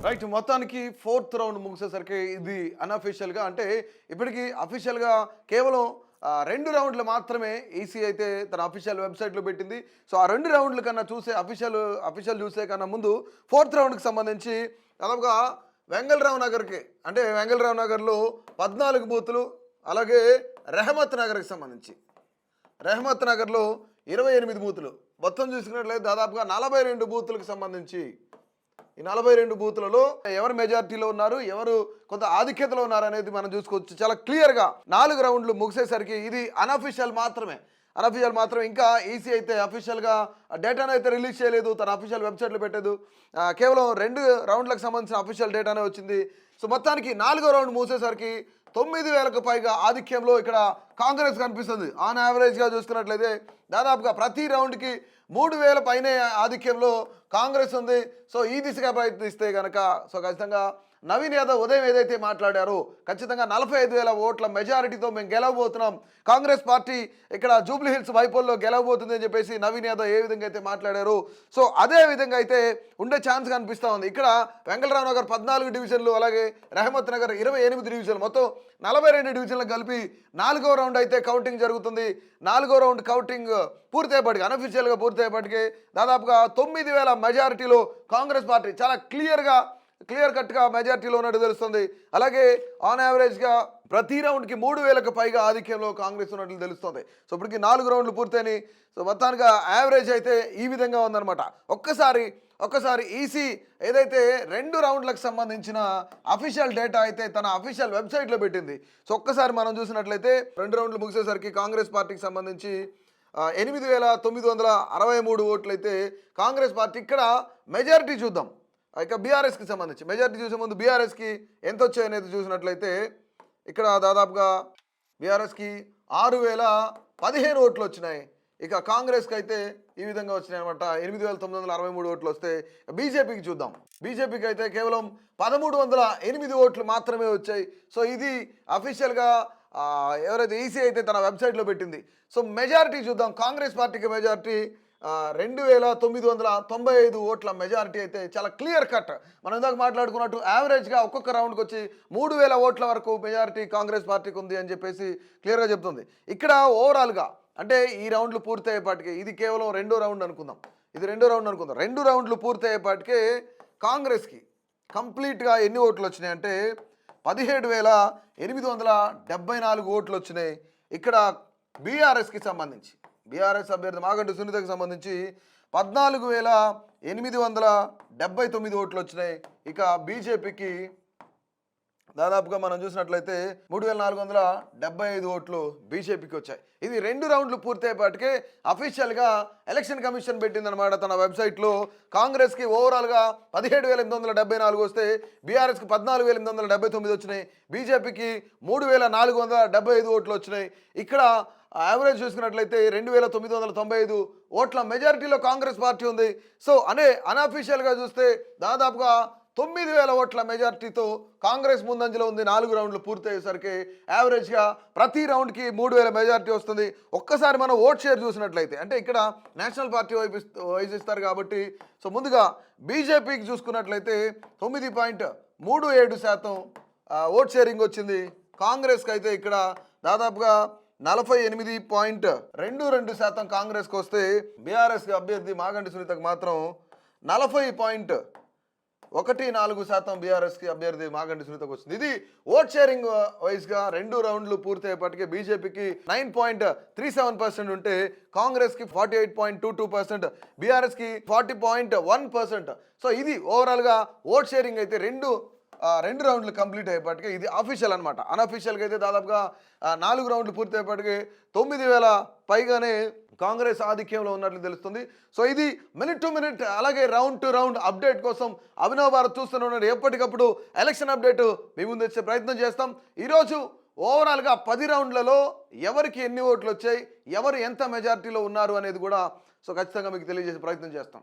Right. మొత్తానికి fourth round ముగిసేసరికి ఇది అన్అఫీషియల్‌గా అంటే ఇప్పటికి అఫీషియల్‌గా కేవలం 2 రౌండ్లు మాత్రమే ఈసీ అయితే తన అఫీషియల్ వెబ్‌సైట్‌లో పెట్టింది. సో ఆ 2 రౌండ్ల కన్నా చూసే అఫీషియల్ చూసే కన్నా ముందు ఫోర్త్ రౌండ్‌కి సంబంధించి దాదాపుగా వెంగళరావు నగర్‌కి అంటే వెంగళరావు నగర్‌లో 14 బూతులు, అలాగే రెహమత్ నగర్‌కి సంబంధించి రెహమత్ నగర్‌లో 28 బూతులు. మొత్తం చూసుకున్నట్లయితే దాదాపుగా 42 బూతులకు సంబంధించి ఈ 42 బూతులలో ఎవరు మెజారిటీలో ఉన్నారు, ఎవరు కొంత ఆధిక్యతలో ఉన్నారు అనేది మనం చూసుకోవచ్చు. చాలా క్లియర్గా 4 రౌండ్లు ముగిసేసరికి ఇది అన్అఫీషియల్ మాత్రమే. ఇంకా ఈసీ అయితే అఫీషియల్గా డేటాను అయితే రిలీజ్ చేయలేదు, తన అఫీషియల్ వెబ్సైట్లో పెట్టలేదు. కేవలం 2 రౌండ్లకు సంబంధించిన అఫీషియల్ డేటానే వచ్చింది. సో మొత్తానికి 4వ రౌండ్ మూసేసరికి 9,000కు పైగా ఆధిక్యంలో ఇక్కడ కాంగ్రెస్ కనిపిస్తుంది. ఆన్ యావరేజ్గా చూసుకున్నట్లయితే దాదాపుగా ప్రతి రౌండ్కి 3,000 పైనే ఆధిక్యంలో కాంగ్రెస్ ఉంది. సో ఈ దిశగా ప్రయత్నిస్తే కనుక సో ఖచ్చితంగా నవీన్ యాదవ్ ఉదయం ఏదైతే మాట్లాడారో ఖచ్చితంగా 45,000 ఓట్ల మెజారిటీతో మేము గెలవబోతున్నాం, కాంగ్రెస్ పార్టీ ఇక్కడ జూబ్లీ హిల్స్ వైపోల్లో గెలవబోతుంది అని చెప్పేసి నవీన్ యాదవ్ ఏ విధంగా అయితే మాట్లాడారో సో అదే విధంగా అయితే ఉండే ఛాన్స్ కనిపిస్తూ ఉంది. ఇక్కడ వెంగళరావు నగర్ 14 డివిజన్లు, అలాగే రెహమత్ నగర్ 28 డివిజన్లు, మొత్తం 42 డివిజన్లకు కలిపి 4వ రౌండ్ అయితే కౌంటింగ్ జరుగుతుంది. 4వ రౌండ్ కౌంటింగ్ పూర్తయ్యేపటికి అన్అఫీషియల్గా పూర్తయ్యేపటికి దాదాపుగా 9,000 మెజారిటీలో కాంగ్రెస్ పార్టీ చాలా క్లియర్ కట్గా మెజారిటీలో ఉన్నట్టు తెలుస్తుంది. అలాగే ఆన్ యావరేజ్గా ప్రతి రౌండ్కి 3,000కు పైగా ఆధిక్యంలో కాంగ్రెస్ ఉన్నట్లు తెలుస్తుంది. సో ఇప్పటికి 4 రౌండ్లు పూర్తయినాయి. సో మొత్తానికి యావరేజ్ అయితే ఈ విధంగా ఉందన్నమాట. ఒక్కసారి ఈసీ ఏదైతే 2 రౌండ్లకు సంబంధించిన అఫీషియల్ డేటా అయితే తన అఫీషియల్ వెబ్సైట్లో పెట్టింది. సో ఒక్కసారి మనం చూసినట్లయితే 2 రౌండ్లు ముగిసేసరికి కాంగ్రెస్ పార్టీకి సంబంధించి 8,963 ఓట్లు అయితే కాంగ్రెస్ పార్టీ. ఇక్కడ మెజారిటీ చూద్దాం. ఇక బీఆర్ఎస్కి సంబంధించి మెజారిటీ చూసే ముందు బీఆర్ఎస్కి ఎంత వచ్చాయనేది చూసినట్లయితే ఇక్కడ దాదాపుగా బీఆర్ఎస్కి 6,015 ఓట్లు వచ్చినాయి. ఇక కాంగ్రెస్కి అయితే ఈ విధంగా వచ్చినాయి అనమాట. 8,963 ఓట్లు వస్తే బీజేపీకి చూద్దాం. బీజేపీకి అయితే కేవలం 1,308 ఓట్లు మాత్రమే వచ్చాయి. సో ఇది అఫీషియల్గా ఎవరైతే ఈసీ అయితే తన వెబ్సైట్లో పెట్టింది. సో మెజారిటీ చూద్దాం. కాంగ్రెస్ పార్టీకి మెజారిటీ 2,995 ఓట్ల మెజారిటీ అయితే చాలా క్లియర్ కట్. మనం ఇందాక మాట్లాడుకున్నట్టు యావరేజ్గా ఒక్కొక్క రౌండ్కి వచ్చి 3,000 ఓట్ల వరకు మెజారిటీ కాంగ్రెస్ పార్టీకి ఉంది అని చెప్పేసి క్లియర్గా చెప్తుంది. ఇక్కడ ఓవరాల్గా అంటే ఈ రౌండ్లు పూర్తయ్యేపాటికి ఇది కేవలం 2వ రౌండ్ అనుకుందాం. 2 రౌండ్లు పూర్తయ్యేపాటికే కాంగ్రెస్కి కంప్లీట్గా ఎన్ని ఓట్లు వచ్చినాయి అంటే 17,874 ఓట్లు వచ్చినాయి. ఇక్కడ బీఆర్ఎస్కి సంబంధించి బీఆర్ఎస్ అభ్యర్థి మాగంటి సునీతకు సంబంధించి 14,879 ఓట్లు వచ్చినాయి. ఇక బీజేపీకి దాదాపుగా మనం చూసినట్లయితే 3,475 ఓట్లు బీజేపీకి వచ్చాయి. ఇది 2 రౌండ్లు పూర్తయ్యేపాటికే అఫీషియల్గా ఎలక్షన్ కమిషన్ పెట్టిందనమాట తన వెబ్సైట్లో. కాంగ్రెస్కి ఓవరాల్గా 17,874 వస్తే బీఆర్ఎస్కి 14,879 వచ్చినాయి. బీజేపీకి 3,475 ఓట్లు వచ్చినాయి. ఇక్కడ యావరేజ్ చూసుకున్నట్లయితే 2,995 ఓట్ల మెజారిటీలో కాంగ్రెస్ పార్టీ ఉంది. సో అన్అఫీషియల్గా చూస్తే దాదాపుగా 9,000 ఓట్ల మెజారిటీతో కాంగ్రెస్ ముందంజలో ఉంది. 4 రౌండ్లు పూర్తయ్యేసరికి యావరేజ్గా ప్రతి రౌండ్కి 3,000 మెజారిటీ వస్తుంది. ఒక్కసారి మనం ఓట్ షేర్ చూసినట్లయితే అంటే ఇక్కడ నేషనల్ పార్టీ వైపు ఇస్తారు కాబట్టి సో ముందుగా బీజేపీకి చూసుకున్నట్లయితే 9.37% ఓట్ షేరింగ్ వచ్చింది. కాంగ్రెస్కి అయితే ఇక్కడ దాదాపుగా 48.22% కాంగ్రెస్కి వస్తే బీఆర్ఎస్ అభ్యర్థి మాగంటి సునీతకు మాత్రం 40.14% బీఆర్ఎస్కి అభ్యర్థి మాగంటి సునీతకు వచ్చింది. ఇది ఓట్ షేరింగ్ వైజ్గా 2 రౌండ్లు పూర్తయ్యేపటికి బీజేపీకి 9.37% ఉంటే కాంగ్రెస్కి 48.22%, బీఆర్ఎస్కి 40.1%. సో ఇది ఓవరాల్గా ఓట్ షేరింగ్ అయితే 2 రౌండ్లు కంప్లీట్ అయ్యేపటికి ఇది అఫీషియల్ అనమాట. అన్అఫీషియల్గా అయితే దాదాపుగా 4 రౌండ్లు పూర్తి అయ్యేపటికి 9,000 పైగానే కాంగ్రెస్ ఆధిక్యంలో ఉన్నట్లు తెలుస్తుంది. సో ఇది మినిట్ టు మినిట్ అలాగే రౌండ్ టు రౌండ్ అప్డేట్ కోసం అభినవ్ భారత్ చూస్తూనే ఉన్నారు. ఎప్పటికప్పుడు ఎలక్షన్ అప్డేట్ మీ ముందు వచ్చే ప్రయత్నం చేస్తాం. ఈరోజు ఓవరాల్గా 10 రౌండ్లలో ఎవరికి ఎన్ని ఓట్లు వచ్చాయి, ఎవరు ఎంత మెజారిటీలో ఉన్నారు అనేది కూడా సో ఖచ్చితంగా మీకు తెలియజేసే ప్రయత్నం చేస్తాం.